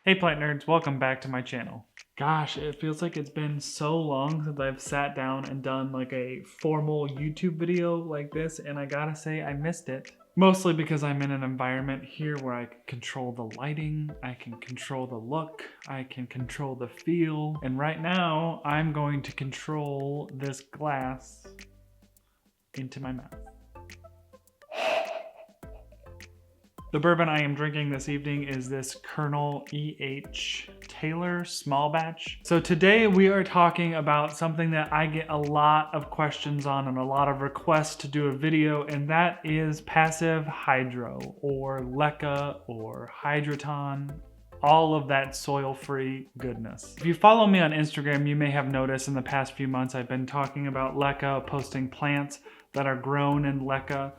Hey plant nerds, welcome back to my channel. Gosh, it feels like it's been so long since I've sat down and done like a formal YouTube video like this, and I gotta say I missed it. Mostly because I'm in an environment here where I can control the lighting, I can control the look, I can control the feel, and right now I'm going to control this glass into my mouth. The bourbon I am drinking this evening is this Colonel E.H. Taylor small batch. So today we are talking about something that I get a lot of questions on and a lot of requests to do a video, and that is passive hydro or LECA or hydroton. All of that soil-free goodness. If you follow me on Instagram, you may have noticed in the past few months I've been talking about LECA, posting plants that are grown in LECA.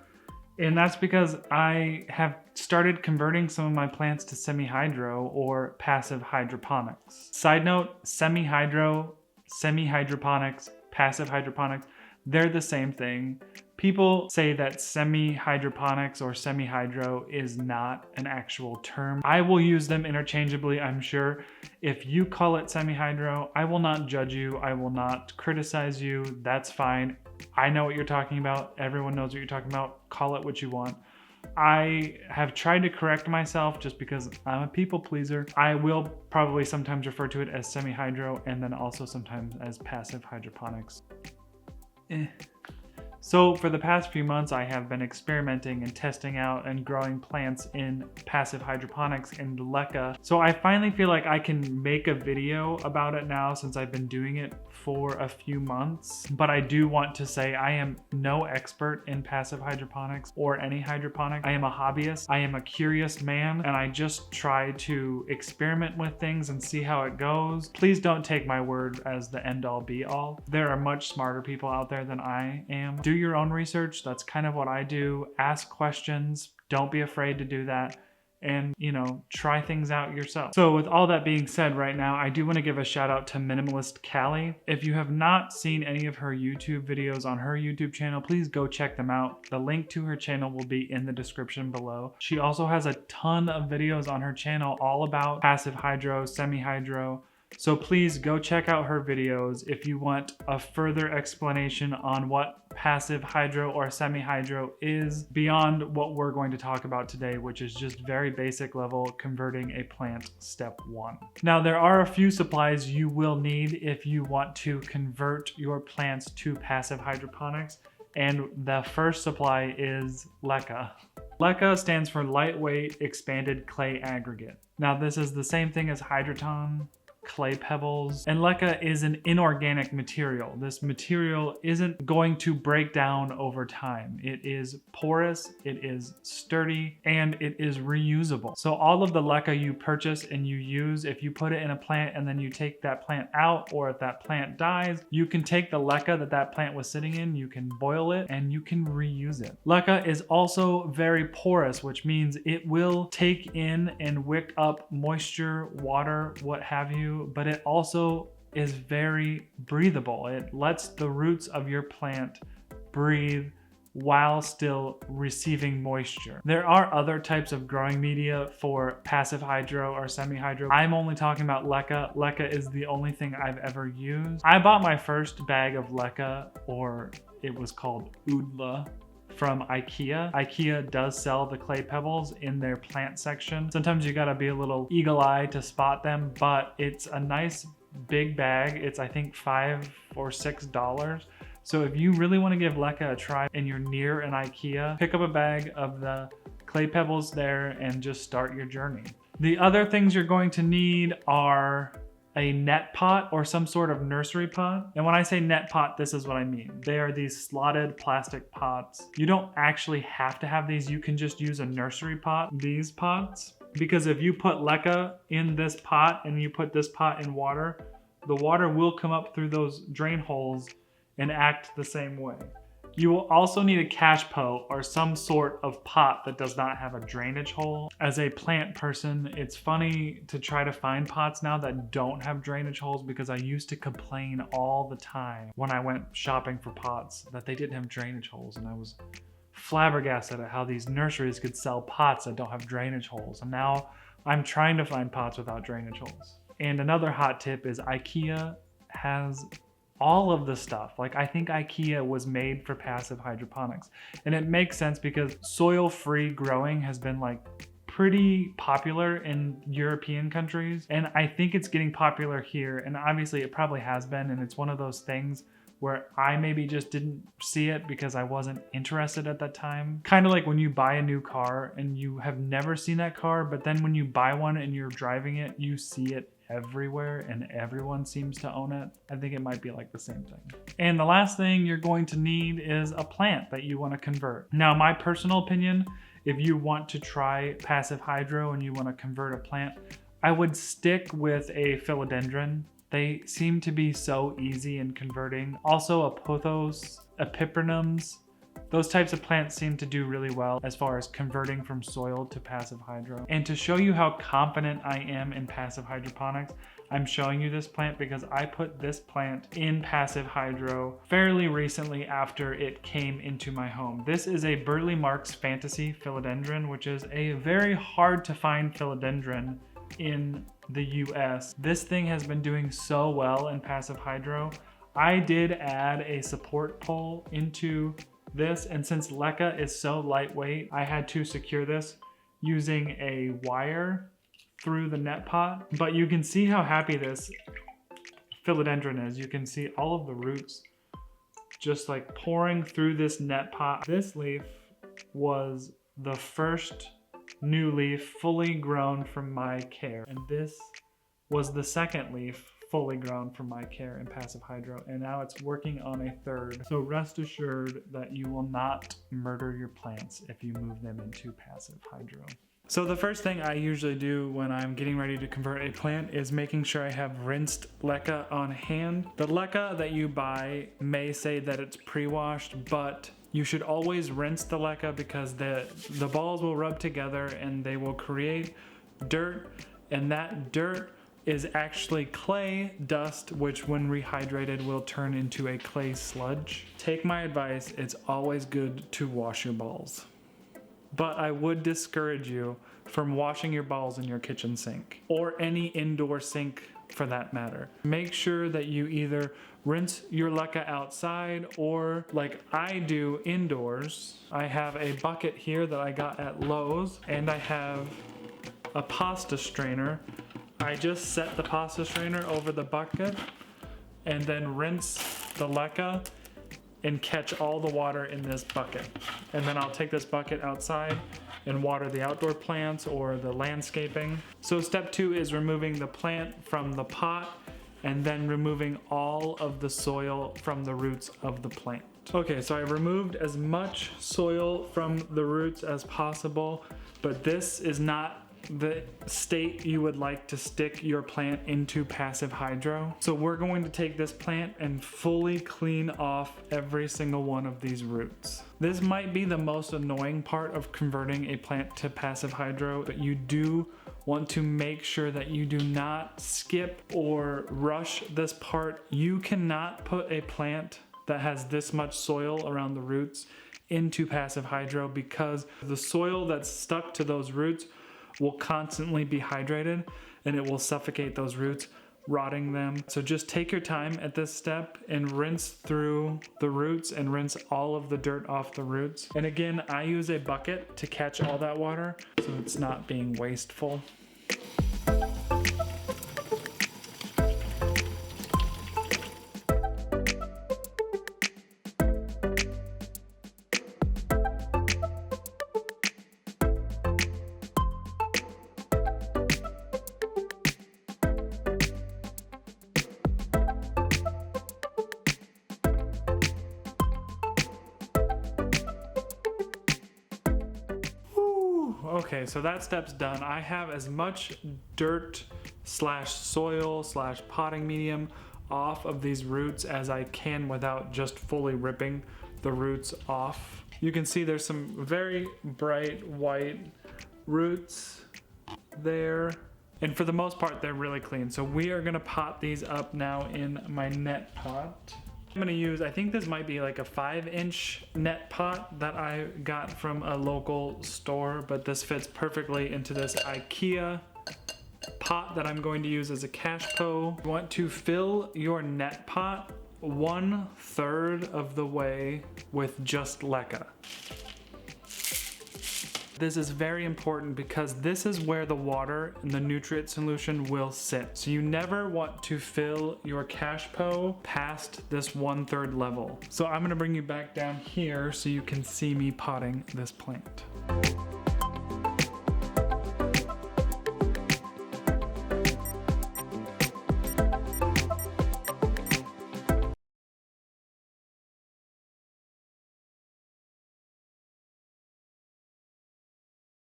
And that's because I have started converting some of my plants to semi-hydro or passive hydroponics. Side note, semi-hydro, semi-hydroponics, passive hydroponics, they're the same thing. People say that semi-hydroponics or semi-hydro is not an actual term. I will use them interchangeably, I'm sure. If you call it semi-hydro, I will not judge you. I will not criticize you. That's fine. I know what you're talking about. Everyone knows what you're talking about. Call it what you want. I have tried to correct myself just because I'm a people pleaser. I will probably sometimes refer to it as semi-hydro and then also sometimes as passive hydroponics. So for the past few months, I have been experimenting and testing out and growing plants in passive hydroponics and LECA. So I finally feel like I can make a video about it now since I've been doing it for a few months. But I do want to say I am no expert in passive hydroponics or any hydroponic. I am a hobbyist. I am a curious man, and I just try to experiment with things and see how it goes. Please don't take my word as the end all be all. There are much smarter people out there than I am. Do your own research. That's kind of what I do. Ask questions. Don't be afraid to do that. And, try things out yourself. So with all that being said right now, I do want to give a shout out to Minimalist Cali. If you have not seen any of her YouTube videos on her YouTube channel, please go check them out. The link to her channel will be in the description below. She also has a ton of videos on her channel all about passive hydro, semi-hydro. So please go check out her videos if you want a further explanation on what passive hydro or semi-hydro is beyond what we're going to talk about today, which is just very basic level converting a plant step 1. Now there are a few supplies you will need if you want to convert your plants to passive hydroponics, and the first supply is LECA. LECA stands for lightweight expanded clay aggregate. Now this is the same thing as hydroton, clay pebbles, and LECA is an inorganic material. This material isn't going to break down over time. It is porous, it is sturdy, and it is reusable. So all of the LECA you purchase and you use, if you put it in a plant and then you take that plant out, or if that plant dies, you can take the LECA that plant was sitting in, you can boil it, and you can reuse it. LECA is also very porous, which means it will take in and wick up moisture, water, what have you, but it also is very breathable. It lets the roots of your plant breathe while still receiving moisture. There are other types of growing media for passive hydro or semi-hydro. I'm only talking about LECA. LECA is the only thing I've ever used. I bought my first bag of LECA, or it was called Oodla, from IKEA. IKEA does sell the clay pebbles in their plant section. Sometimes you gotta be a little eagle-eyed to spot them, but it's a nice big bag. It's I think $5 or $6. So if you really want to give LECA a try and you're near an IKEA, pick up a bag of the clay pebbles there and just start your journey. The other things you're going to need are a net pot or some sort of nursery pot. And when I say net pot, this is what I mean. They are these slotted plastic pots. You don't actually have to have these. You can just use a nursery pot, these pots, because if you put LECA in this pot and you put this pot in water, the water will come up through those drain holes and act the same way. You will also need a cache pot or some sort of pot that does not have a drainage hole. As a plant person, it's funny to try to find pots now that don't have drainage holes, because I used to complain all the time when I went shopping for pots that they didn't have drainage holes, and I was flabbergasted at how these nurseries could sell pots that don't have drainage holes. And now I'm trying to find pots without drainage holes. And another hot tip is IKEA has all of the stuff. Like, I think IKEA was made for passive hydroponics. And it makes sense because soil-free growing has been like pretty popular in European countries. And I think it's getting popular here. And obviously it probably has been. And it's one of those things where I maybe just didn't see it because I wasn't interested at that time. Kind of like when you buy a new car and you have never seen that car, but then when you buy one and you're driving it, you see it everywhere and everyone seems to own it. I think it might be like the same thing. And the last thing you're going to need is a plant that you want to convert. Now, my personal opinion, if you want to try passive hydro and you want to convert a plant, I would stick with a philodendron. They seem to be so easy in converting. Also, a pothos, epipremnums, those types of plants seem to do really well as far as converting from soil to passive hydro. And to show you how confident I am in passive hydroponics, I'm showing you this plant because I put this plant in passive hydro fairly recently after it came into my home. This is a Burley Marks Fantasy philodendron, which is a very hard to find philodendron in the US. This thing has been doing so well in passive hydro. I did add a support pole into this, and since LECA is so lightweight, I had to secure this using a wire through the net pot. But you can see how happy this philodendron is. You can see all of the roots just like pouring through this net pot. This leaf was the first new leaf fully grown from my care, and this was the second leaf fully grown from my care in passive hydro, and now it's working on a third. So rest assured that you will not murder your plants if you move them into passive hydro. So the first thing I usually do when I'm getting ready to convert a plant is making sure I have rinsed LECA on hand. The LECA that you buy may say that it's pre-washed, but you should always rinse the LECA because the balls will rub together and they will create dirt, and that dirt is actually clay dust, which when rehydrated will turn into a clay sludge. Take my advice, it's always good to wash your balls. But I would discourage you from washing your balls in your kitchen sink or any indoor sink for that matter. Make sure that you either rinse your LECA outside or, like I do, indoors. I have a bucket here that I got at Lowe's, and I have a pasta strainer. I just set the pasta strainer over the bucket and then rinse the LECA and catch all the water in this bucket. And then I'll take this bucket outside and water the outdoor plants or the landscaping. So step 2 is removing the plant from the pot and then removing all of the soil from the roots of the plant. Okay, so I removed as much soil from the roots as possible, but this is not the state you would like to stick your plant into passive hydro. So we're going to take this plant and fully clean off every single one of these roots. This might be the most annoying part of converting a plant to passive hydro, but you do want to make sure that you do not skip or rush this part. You cannot put a plant that has this much soil around the roots into passive hydro because the soil that's stuck to those roots will constantly be hydrated and it will suffocate those roots, rotting them. So just take your time at this step and rinse through the roots and rinse all of the dirt off the roots. And again, I use a bucket to catch all that water so it's not being wasteful. Okay, so that step's done. I have as much dirt slash soil slash potting medium off of these roots as I can without just fully ripping the roots off. You can see there's some very bright white roots there. And for the most part, they're really clean. So we are gonna pot these up now in my net pot. I'm gonna use, I think this might be like a 5-inch net pot that I got from a local store, but this fits perfectly into this IKEA pot that I'm going to use as a cash po. You want to fill your net pot 1/3 of the way with just LECA. This is very important because this is where the water and the nutrient solution will sit. So you never want to fill your cash po past this 1/3 level. So I'm gonna bring you back down here so you can see me potting this plant.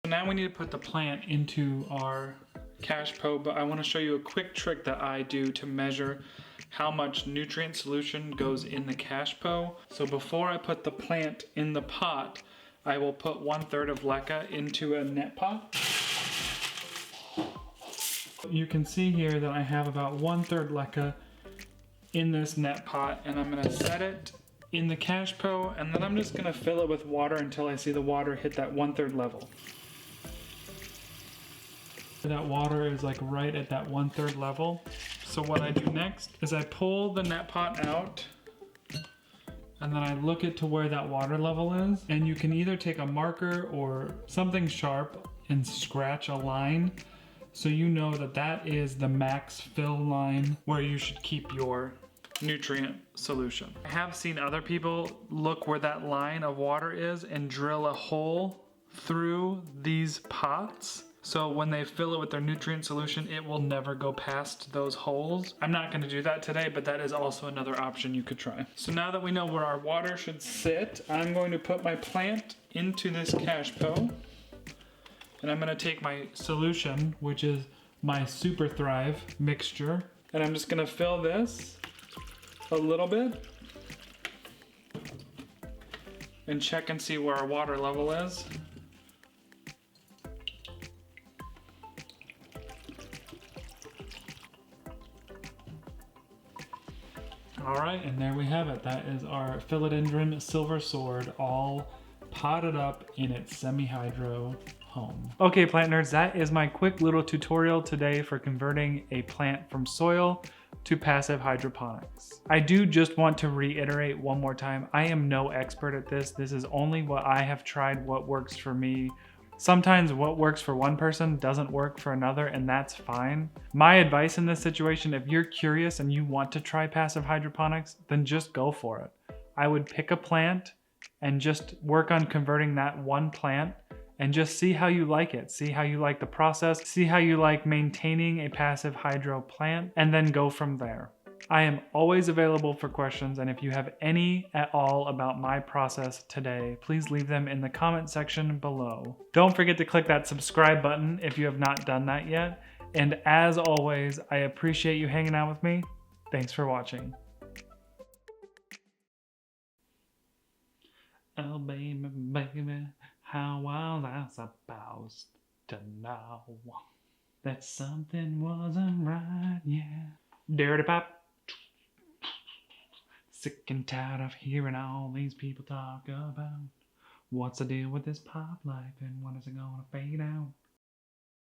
So now we need to put the plant into our cash po, but I want to show you a quick trick that I do to measure how much nutrient solution goes in the cash po. So before I put the plant in the pot, I will put 1/3 of LECA into a net pot. You can see here that I have about 1/3 LECA in this net pot, and I'm gonna set it in the cash po, and then I'm just gonna fill it with water until I see the water hit that 1/3 level. That water is like right at that 1/3 level. So what I do next is I pull the net pot out, and then I look it to where that water level is, and you can either take a marker or something sharp and scratch a line so you know that that is the max fill line where you should keep your nutrient solution. I have seen other people look where that line of water is and drill a hole through these pots. So when they fill it with their nutrient solution, it will never go past those holes. I'm not gonna do that today, but that is also another option you could try. So now that we know where our water should sit, I'm going to put my plant into this cash po. And I'm gonna take my solution, which is my Super Thrive mixture, and I'm just gonna fill this a little bit and check and see where our water level is. All right, and there we have it. That is our philodendron silver sword all potted up in its semi-hydro home. Okay, plant nerds, that is my quick little tutorial today for converting a plant from soil to passive hydroponics. I do just want to reiterate one more time, I am no expert at this. This is only what I have tried, what works for me. Sometimes what works for one person doesn't work for another, and that's fine. My advice in this situation, if you're curious and you want to try passive hydroponics, then just go for it. I would pick a plant and just work on converting that one plant and just see how you like it. See how you like the process, see how you like maintaining a passive hydro plant, and then go from there. I am always available for questions, and if you have any at all about my process today, please leave them in the comment section below. Don't forget to click that subscribe button if you have not done that yet. And as always, I appreciate you hanging out with me. Thanks for watching. Oh baby, baby, how was I supposed to know that something wasn't right, yeah. Dirty pop. Sick and tired of hearing all these people talk about what's the deal with this pop life and when is it gonna fade out?